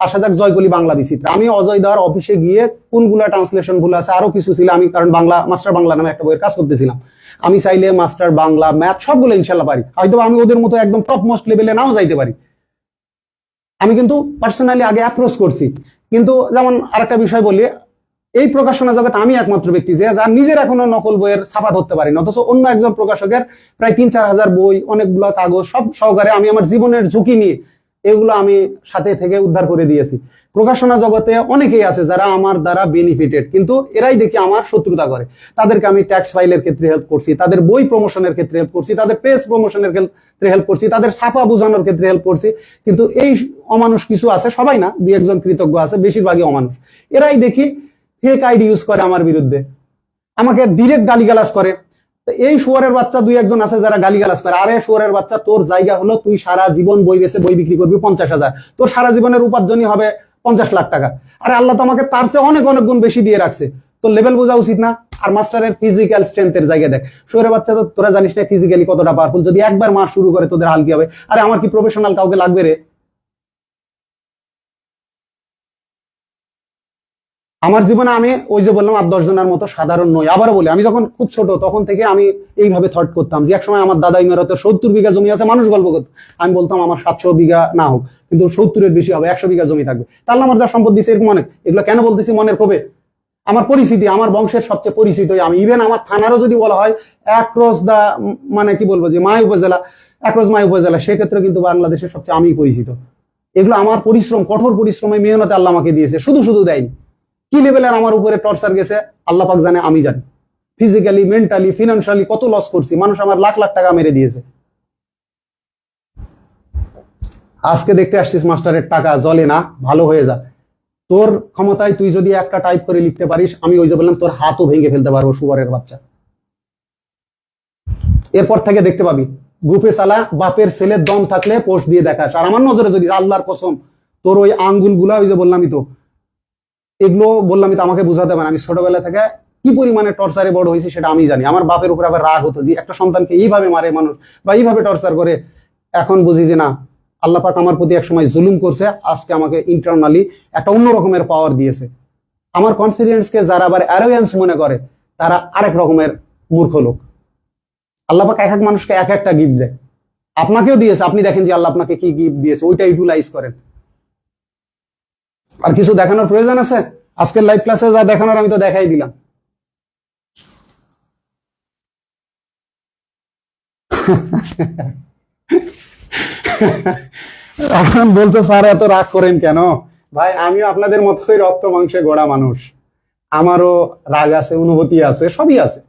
Speaker 1: আসা যাক জয়কলি বাংলা বিচিত্র। আমি অজয় দেওয়ার অফিসে গিয়ে কোনগুলা ট্রান্সলেশন ভুল আছে, আরো কিছু ছিল, আমি কারণ বাংলা মাস্টার বাংলা নামে একটা বইয়ের কাজ করতেছিলাম, আমি চাইলে মাস্টার বাংলা ম্যাথ সবগুলো ইনশাল্লাহ পারি। হয়তো আমি ওদের মতো একদম টপ মোস্ট লেভেলে নাও যাইতে পারি, আমি কিন্তু পার্সোনালি আগে অ্যাপ্রোচ করছি। কিন্তু যেমন আরেকটা বিষয় বলি, এই প্রকাশনা জগতে আমি একমাত্র ব্যক্তি যে যার নিজের এখনো নকল বইয়ের ছাপা ধরতে পারি না, অথচ অন্য একজন প্রকাশকের প্রায় 3-4 হাজার বই, অনেকগুলো কাগজ সব সহকারে আমি আমার জীবনের ঝুঁকি নিয়ে এগুলো আমি সাথে থেকে উদ্ধার করে দিয়েছি। প্রকাশনা জগতে অনেকেই আছে যারা আমার দ্বারা বেনিফিটেড, কিন্তু এরাই দেখি আমার শত্রুতা করে। তাদেরকে আমি ট্যাক্স ফাইলের ক্ষেত্রে হেল্প করছি, তাদের বই প্রমোশনের ক্ষেত্রে হেল্প করছি, তাদের প্রেস প্রমোশনের ক্ষেত্রে হেল্প করছি, তাদের ছাপা বোঝানোর ক্ষেত্রে হেল্প করছি। কিন্তু এই অমানুষ কিছু আছে, সবাই না, 2-1 জন কৃতজ্ঞ আছে, বেশিরভাগই অমানুষ। এরাই দেখি ফেক আইডি ইউজ করে আমার বিরুদ্ধে, আমাকে ডিরেক্ট গালিগালাজ করে। এই শুয়ারের বাচ্চা 2-1 জন আছে যারা গালিগালাজ করে, আরে শুয়ারের বাচ্চা, তোর জায়গা হলো তুই সারা জীবন বই বেচে বই বিক্রি করবি 50,000, তোর সারা জীবনের উপার্জনই হবে 50 লাখ টাকা। আরে আল্লাহ তো আমাকে তার চেয়ে অনেক অনেক গুণ বেশি দিয়ে রাখছে, তোর লেভেল বোঝা উচিত না? আর মাস্টারের ফিজিক্যাল স্ট্রেংথের জায়গা দেখ, শুয়ারের বাচ্চা তো তোরা জানিস না ফিজিক্যালি কতটা পাওয়ারফুল। যদি একবার মার শুরু করে তোদের হাল কি হবে? আরে আমার কি প্রফেশনাল কাউকে লাগবে রে? আমার জীবনে আমি ওই যে বললাম 8-10 জনের মতো সাধারণ নই। আবারও বলি, আমি যখন খুব ছোট তখন থেকে আমি এইভাবে থট করতাম যে একসময় আমার দাদা ইমারতে 70 বিঘা জমি আছে, মানুষ গল্প করতো, আমি বলতাম আমার 700 বিঘা না হোক, কিন্তু 70-এর বেশি হবে, 100 বিঘা জমি থাকবে, তাহলে আমার যা সম্পদ দিচ্ছে এরকম অনেক। এগুলো কেন বলতেছি? মনের ক্ষোভে। আমার পরিচিতি, আমার বংশের সবচেয়ে পরিচিত আমি। ইভেন আমার থানারও যদি বলা হয় অ্যাক্রস দা, মানে কি বলবো, যে মাই উপজেলা, অ্যাক্রস মাই উপজেলা, সেক্ষেত্রে কিন্তু বাংলাদেশের সবচেয়ে আমি পরিচিত। এগুলো আমার পরিশ্রম, কঠোর পরিশ্রমে, মেহনতে আল্লাহ আমাকে দিয়েছে, শুধু শুধু দেয়নি। কি লেভেলের আমার উপরে টর্চার গেছে আল্লাহ পাক জানে, আমি জানি। ফিজিক্যালি, মেন্টালি, ফিনান্সিয়ালি কত লস করছি, মানুষ আমার লাখ লাখ টাকা মেরে দিয়েছে। আজকে দেখতে আসছিস মাস্টারের টাকা জলে না, ভালো হয়ে যা। তোর ক্ষমতায় তুই যদি একটা টাইপ করে লিখতে পারিস, আমি ওই যে বললাম তোর হাতও ভেঙে ফেলতে পারবো, শুয়ারের বাচ্চা। এরপর থেকে দেখতে পাবি গ্রুপে চালা, বাপের ছেলের দম থাকলে পোস্ট দিয়ে দেখাস। আর আমার নজরে যদি, আল্লাহর কসম, তোর ওই আঙ্গুল গুলা, ওই যে বললামই তো, এগুলো বললামই তো, আমাকে বুঝাতে পারে। আমি ছোটবেলা থেকে কি পরিমাণে টর্চারে বড় হয়েছে সেটা আমি জানি। আমার বাপের উপর আবার রাগ হতো যে একটা সন্তানকে এইভাবে মারে মানুষ বা এইভাবে টর্চার করে। এখন বুঝি যে না, আল্লাহ পাক আমার প্রতি একসময় জুলুম করছে, আজকে আমাকে ইন্টারনালি একটা অন্য রকমের পাওয়ার দিয়েছে। আমার কনফিডেন্সকে যারা আবার অ্যারোগ্যান্স মনে করে তারা আরেক রকমের মূর্খ লোক। আল্লাহ পাক এক এক মানুষকে এক একটা গিফট দেয়, আপনাকেও দিয়েছে। আপনি দেখেন যে আল্লাহ আপনাকে কি গিফট দিয়েছে, ওইটা ইউটিলাইজ করেন। আর কিছু দেখানোর প্রয়োজন আছে? আজকের লাইভ ক্লাসে যা দেখানোর আমি তো দেখাই দিলাম। এখন বলছে স্যার এত রাগ করেন কেন? ভাই আমিও আপনাদের মতোই রক্ত মাংসে গড়া মানুষ, আমারও রাগ আছে, অনুভূতি আছে, সবই আছে।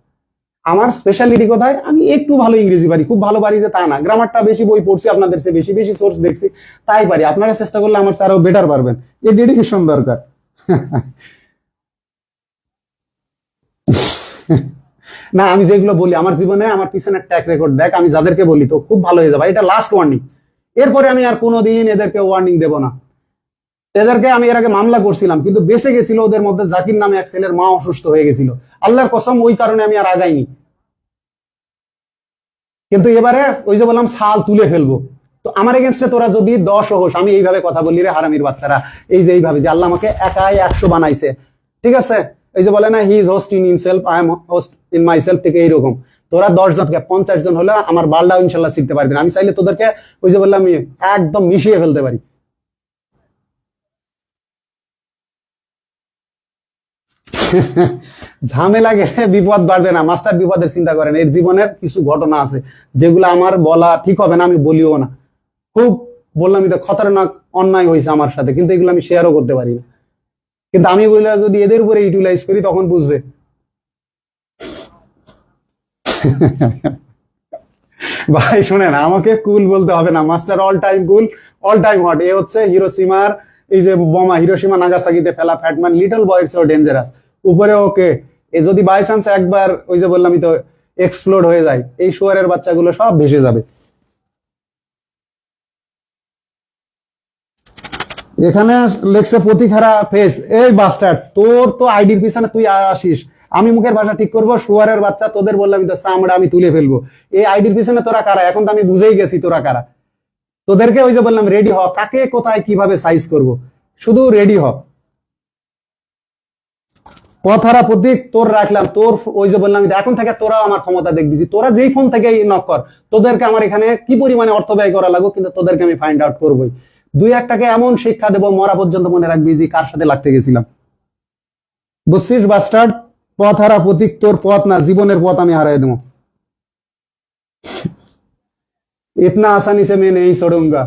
Speaker 1: আমার স্পেশালিটি কোথায়? আমি একটু ভালো ইংরেজি পারি, খুব ভালো পারি যে তা না, গ্রামারটা বেশি বই পড়ছি আপনাদের চেয়ে, বেশি বেশি সোর্স দেখছি, তাই পারি। আপনারা চেষ্টা করলে আমার চেয়ে আরো বেটার পারবেন, এই ডেডিকেশন দরকার। না, আমি যেগুলো বলি আমার জীবনে, আমার পিছনের ট্র্যাক রেকর্ড দেখ, আমি যাদেরকে বলি তো খুব ভালো হয়ে যাবে, এটা লাস্ট ওয়ার্নিং। এরপরে আমি আর কোনোদিন এদেরকে ওয়ার্নিং দেব না। এদেরকে আমি এর আগে মামলা করছিলাম, কিন্তু বেঁচে গেছিল ওদের মধ্যে জাকির নামে এক ছেলের মা অসুস্থ হয়ে গেছিল, আল্লাহর কসম ওই কারণে আমি আর আগাইনি। কিন্তু এবারে ওই যে বললাম সাল তুলে ফেলবো। তো আমার এগেনস্টে তোরা যদি 10 হোস, আমি এইভাবে কথা বলি রে হারামির বাচ্চারা, এই যে এইভাবে যে আল্লাহ আমাকে একাই 100 বানাইছে, ঠিক আছে? এই যে বলে না he is host in himself, I am host in myself, ঠিক এইরকম। তোরা 10 জনকে 50 জন হলে আমার বালটাও ইনশাল্লাহ শিখতে পারবি না। আমি চাইলে তোদেরকে ওই যে বললাম একদম মিশিয়ে ফেলতে পারি। ঝামেলা গেলে বিপদ বাড়বে না, মাস্টার বিপদের চিন্তা করেন। এর জীবনের কিছু ঘটনা আছে যেগুলো আমার বলা ঠিক হবে না, আমি বলিও না। খুব বললাম তো খতরনাক অন্যায় হয়েছে আমার সাথে, কিন্তু এগুলো আমি শেয়ারও করতে পারি না। কিন্তু আমি বললে যদি এদের উপরে ইউটিলাইজ করি তখন বুঝবে। ভাই শোনেন, আমাকে কুল বলতে হবে না, মাস্টার অল টাইম কুল, অল টাইম হট। এ হচ্ছে হিরোসীমার এই যে বোমা, হিরোসীমা নাগাসাকিতে ফেলা ফ্যাটম্যান, লিটল বয়ের চেয়েও ডেঞ্জারাস। উপরে ওকে, এ যদি বাই চান্স একবার ওই যে বললামই তো এক্সপ্লোড হয়ে যায়, এই শুয়ারের বাচ্চাগুলো সব ভেসে যাবে। এখানে লেখছে প্রতিখারা ফেস। এই বাস্টার্ড, তোর তো আইডির পিছনে তুই আসিস, আমি মুখের ভাষা ঠিক করবো, শুয়ারের বাচ্চা তোদের বললাম তো চামড়া আমি তুলে ফেলবো। এই আইডির পিছনে তোরা কারা? এখন তো আমি বুঝেই গেছি তোরা কারা। তোদেরকে ওই যে বললাম রেডি হ, কাকে কোথায় কিভাবে সাইজ করব, শুধু রেডি হ। পথহারা প্রতীক তোর রাখলাম, তোর ওই যে বললাম এখন থেকে তোরা আমার ক্ষমতা দেখবি, যে তোরা যেই ফোন থেকে নক কর, তোদেরকে আমার এখানে কি পরিমাণে অর্থ ব্যয় করা লাগবে, কিন্তু তোদেরকে আমি ফাইন্ড আউট করবোই। 2-1টাকে এমন শিক্ষা দেবো মরা পর্যন্ত মনে রাখবি যে কার সাথে লাগতে গেছিলাম। বুঝছিস বাস্টার্ড? পথহারা প্রতীক তোর পথ না, জীবনের পথ আমি হারাই দেবো। ইতনা আসানি সে मैं नहीं छोड़ूंगा।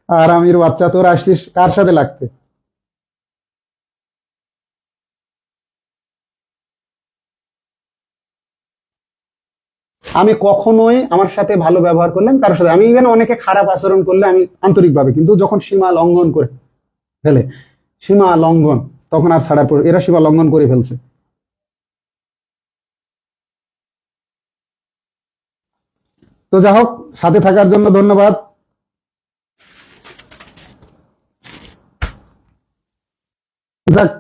Speaker 1: আর আমির বাচ্চা, তোর আসছিস কার সাথে লাগতে? আমি কখনোই আমার সাথে ভালো ব্যবহার করলাম কারোর সাথে, আমি এখানে অনেকে খারাপ আচরণ করলে আমি আন্তরিকভাবে, কিন্তু যখন সীমা লঙ্ঘন করে ফেলে, সীমা লঙ্ঘন, তখন আর ছাড়ার পর এরা সীমা লঙ্ঘন করে ফেলছে। তো যাই হোক, সাথে থাকার জন্য ধন্যবাদ। যাক,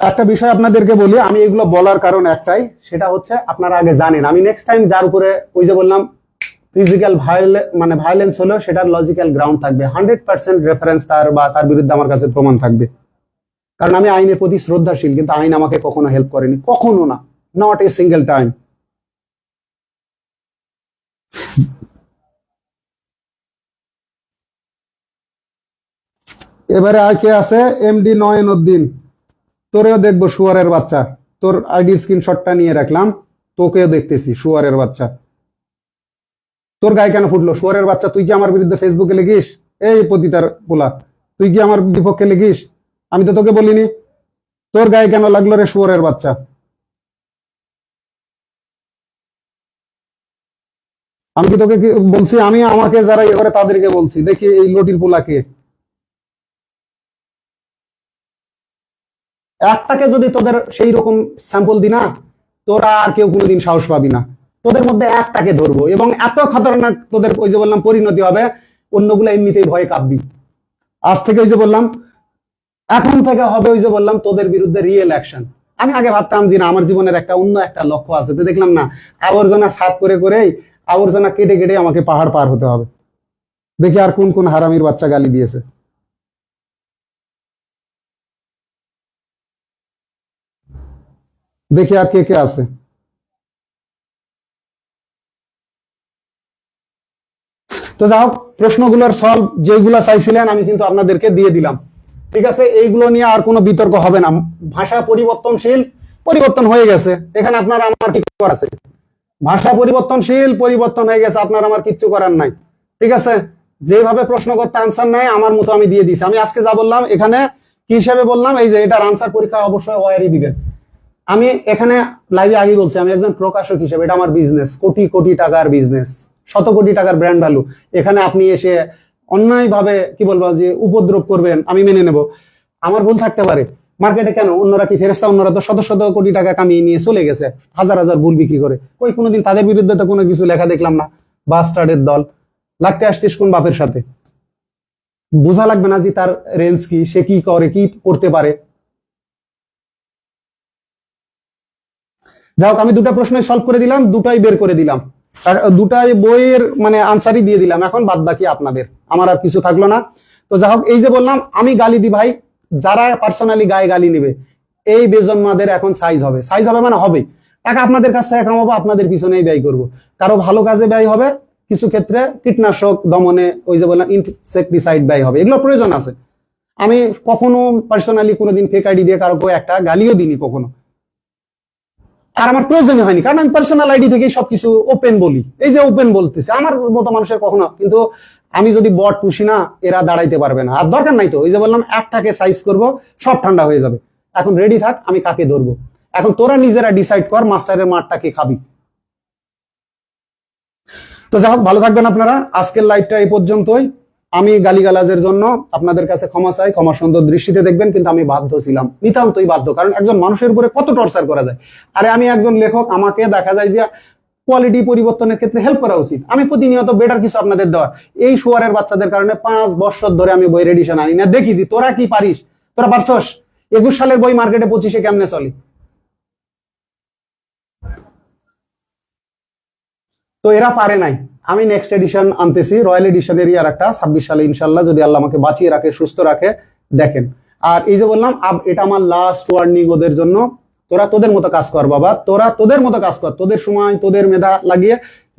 Speaker 1: একটা বিষয় আপনাদেরকে বলি, আমি এগুলো বলার কারণ একটাই, সেটা হচ্ছে আপনারা আগে জানেন আমি নেক্সট টাইম যার উপরে ওই যে বললাম ফিজিক্যাল মানে ভায়োলেন্স হলো, সেটার লজিক্যাল গ্রাউন্ড থাকবে, 100% রেফারেন্স তার বা তার বিরুদ্ধে আমার কাছে প্রমাণ থাকবে। কারণ আমি আইনের প্রতি শ্রদ্ধাশীল, কিন্তু আইন আমাকে কখনো হেল্প করেনি, কখনো না, নট এ সিঙ্গেল টাইম। এবারে আর কে আছে? এমডি নয়নউদ্দিন, তোরেও দেখবো শুয়ারের বাচ্চা। তোর আইডি স্ক্রিনশটটা নিয়ে রাখলাম, তোকেও দেখতেছি শুয়ারের বাচ্চা। তোর গায়ে কেন ফুটলো শুয়ারের বাচ্চা? তুই কি আমার বিরুদ্ধে ফেসবুকে লিখিস? এই পতিতার পোলা, তুই কি আমার বিপক্ষে লিখিস? আমি তো তোকে বলিনি। তোর গায়ে কেন লাগলো রে শুয়ারের বাচ্চা? আমি কি তোকে বলছি? আমি আমাকে যারা ইয়ে করে তাদেরকে বলছি, দেখি এই লটির পোলাকে একটাকে যদি তোদের সেই রকম স্যাম্পল দি না, তোরা আর কেউ কোনোদিন সাহস পাবি না। তোদের মধ্যে একটাকে ধরবো এবং এত খতরনাক তোদের ওই যে বললাম পরিণতি হবে, অন্যগুলো এমনিতেই ভয়ে কাঁপবি। আজ থেকে ওই যে বললাম, এখন থেকে হবে ওই যে বললাম তোদের বিরুদ্ধে রিয়েল অ্যাকশন। আমি আগে ভাবতাম যে না, আমার জীবনের একটা অন্য একটা লক্ষ্য আছে, তো দেখলাম না, আবর্জনা সাফ করে করেই, আবর্জনা কেটে কেটে আমাকে পাহাড় পার হতে হবে। দেখি আর কোন কোন হারামির বাচ্চা গালি দিয়েছে। দেখি আর কে কে আছে। তো যাই হোক, প্রশ্নগুলোর সলভ যেগুলো চাইছিলেন আমি কিন্তু আপনাদেরকে দিয়ে দিলাম। ঠিক আছে, এইগুলো নিয়ে আর কোনো বিতর্ক হবে না। ভাষা পরিবর্তনশীল, পরিবর্তন হয়ে গেছে, এখানে আপনার আমার কি করার আছে? ভাষা পরিবর্তনশীল, পরিবর্তন হয়ে গেছে, আপনার আমার কিচ্ছু করার নাই। ঠিক আছে, যেভাবে প্রশ্ন করতে আনসার নাই আমার মতো আমি দিয়ে দিছি। আমি আজকে যা বললাম এখানে কি হিসাবে বললাম, এই যে এটার আনসার পরীক্ষা অবশ্যই ওয়ারই দিবেন। আমি এখানে লাইভে আগে বলছি, আমি একজন প্রকাশক হিসেবে, এটা আমার বিজনেস, কোটি কোটি টাকার বিজনেস, শত কোটি টাকার ব্র্যান্ড ভ্যালু। এখানে আপনি এসে অন্যায় ভাবে কি বলবো যে উপদ্রব করবেন, আমি মেনে নেব। আমার ভুল থাকতে পারে। মার্কেটে কেন অন্যরা কি ফেরেস্তা? অন্যরা তো শত শত কোটি টাকা কামিয়ে নিয়ে চলে গেছে, হাজার হাজার ভুল বিক্রি করে। কই কোনোদিন তাদের বিরুদ্ধে তো কোনো কিছু লেখা দেখলাম না। বাস্টার্ডের দল, লাগতে আসছিস কোন বাপের সাথে? বোঝা লাগবে না যে তার রেঞ্জ কি, সে কি করে, কি করতে পারে? যাই হোক, আমি দুটা প্রশ্নই সলভ করে দিলাম, দুটাই বের করে দিলাম, আর দুটাই বইয়ের মানে আনসারই দিয়ে দিলাম। এখন বাদ বাকি আপনাদের, আমার আর কিছু থাকলো না। তো যাই হোক, এই যে বললাম আমি গালি দিই ভাই, যারা পার্সোনালি গায়ে গালি নিবে, এই বেজন্মাদের এখন সাইজ হবে। সাইজ হবে মানে হবে, টাকা আপনাদের কাছ থেকে কামাবো, আপনাদের পিছনেই ব্যয় করব। কারো ভালো কাজে ব্যয় হবে, কিছু ক্ষেত্রে কীটনাশক দমনে, ওই যে বললাম ইনসেক্টিসাইড ব্যয় হবে, এগুলো প্রয়োজন আছে। আমি কখনো পার্সোনালি কোনোদিন ফেক আইডি দিয়ে কারো একটা গালিও দিইনি কখনো, আর আমার প্রয়োজনই হয়নি, কারণ আমি পার্সোনাল আইডি থেকে সবকিছু ওপেন বলি। এই যে ওপেন বলতেছে, আমার মতো মানুষের কখনো, কিন্তু আমি যদি বট পুষি না, এরা দাঁড়াইতে পারবে না। আর দরকার নাই তো, ওই যে বললাম একটাকে সাইজ করব, সব ঠান্ডা হয়ে যাবে। এখন রেডি থাক, আমি কাকে ধরবো। এখন তোরা নিজেরা ডিসাইড কর, মাস্টারের মাঠটা কে খাবি। তো যাই হোক, ভালো থাকবেন আপনারা। আজকের লাইভটা এই পর্যন্তই। আমি গালিগালাজের জন্য আপনাদের কাছে ক্ষমা চাই, ক্ষমা সুন্দর দৃষ্টিতে দেখবেন। কিন্তু আমি বাধ্য ছিলাম, নিতান্তই বাধ্য, কারণ একজন মানুষের উপরে কত টর্চার করা যায়। আরে আমি একজন লেখক, আমাকে দেখা যায় যে কোয়ালিটি পরিবর্তনের ক্ষেত্রে হেল্প করা উচিত। আমি প্রতিনিয়ত বেটার কিছু আপনাদের দেওয়া, এই শুয়ারের বাচ্চাদের কারণে 5 বছর ধরে আমি বইয়ের এডিশন আনি না। দেখি যে তোরা কি পারিস, তোরা পারছস। 21 সালের বই মার্কেটে 25-এ কেমনে চলে। তো এরা পারে নাই, আমি নেক্সট এডিশন আনতেছি, রয়্যাল এডিশনেরই আর একটা 26 সালে ইনশাল্লাহ, যদি আল্লাহ আমাকে বাঁচিয়ে রাখে, সুস্থ রাখে। দেখেন, আর এই যে বললাম এটা আমার লাস্ট ওয়ার্নিং ওদের জন্য। তোরা তোদের মতো কাজ কর বাবা, তোরা তোদের মতো কাজ কর, তোদের সময় তোদের মেধা লাগিয়ে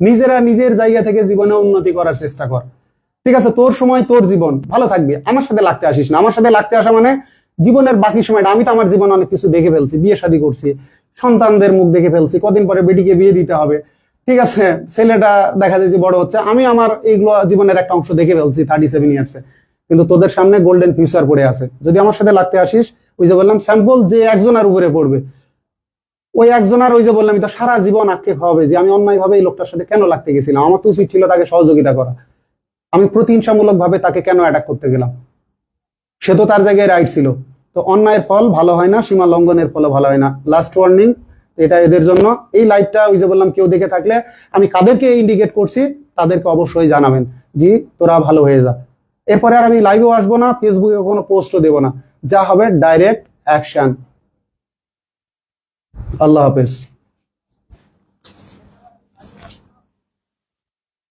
Speaker 1: নিজেরা নিজের জায়গা থেকে জীবনে উন্নতি করার চেষ্টা কর। ঠিক আছে, তোর সময় তোর জীবন ভালো থাকবে, আমার সাথে লাগতে আসিস না। আমার সাথে লাগতে আসা মানে জীবনের বাকি সময়টা, আমি তো আমার জীবনে অনেক কিছু দেখে ফেলছি, বিয়ে শাদী করছি, সন্তানদের মুখ দেখে ফেলছি, কদিন পরে বেটিকে বিয়ে দিতে হবে। ঠিক আছে, ছেলেটা দেখা যায় যে বড় হচ্ছে, আমি আমার এইগুলো জীবনের একটা অংশ দেখে ফেলছি 37 ইয়ার্সে। কিন্তু তোদের সামনে গোল্ডেন ফিউচার পড়ে আছে, যদি আমার সাথে লাগতে আসিস। ওই যে বললাম স্যাম্পল যে একজনের উপরে পড়বে, ওই একজনের, ওই যে বললাম তো সারা জীবন আক্ষেপ হবে যে আমি অন্যায় ভাবে এই লোকটার সাথে কেন লাগতে গেছিলাম, আমার তো উচিত ছিল তাকে সহযোগিতা করা। আমি প্রতিহিংসামূলক ভাবে তাকে কেন অ্যাটাক করতে গেলাম, সে তো তার জায়গায় রাইট ছিল। তো অন্যায়ের ফল ভালো হয় না, সীমা লঙ্ঘনের ফলও ভালো হয় না। লাস্ট ওয়ার্নিং এটা এদের জন্য। এই লাইভটা ওই যে বললাম কেউ দেখে থাকলে, আমি কাদেরকে ইন্ডিকেট করছি তাদেরকে অবশ্যই জানাবেন, জি তোরা ভালো হয়ে যা। এরপরে আর আমি লাইভেও আসবো না, ফেসবুকে কোনো পোস্টও দেবো না, যা হবে ডাইরেক্ট অ্যাকশন। আল্লাহ হাফেজ।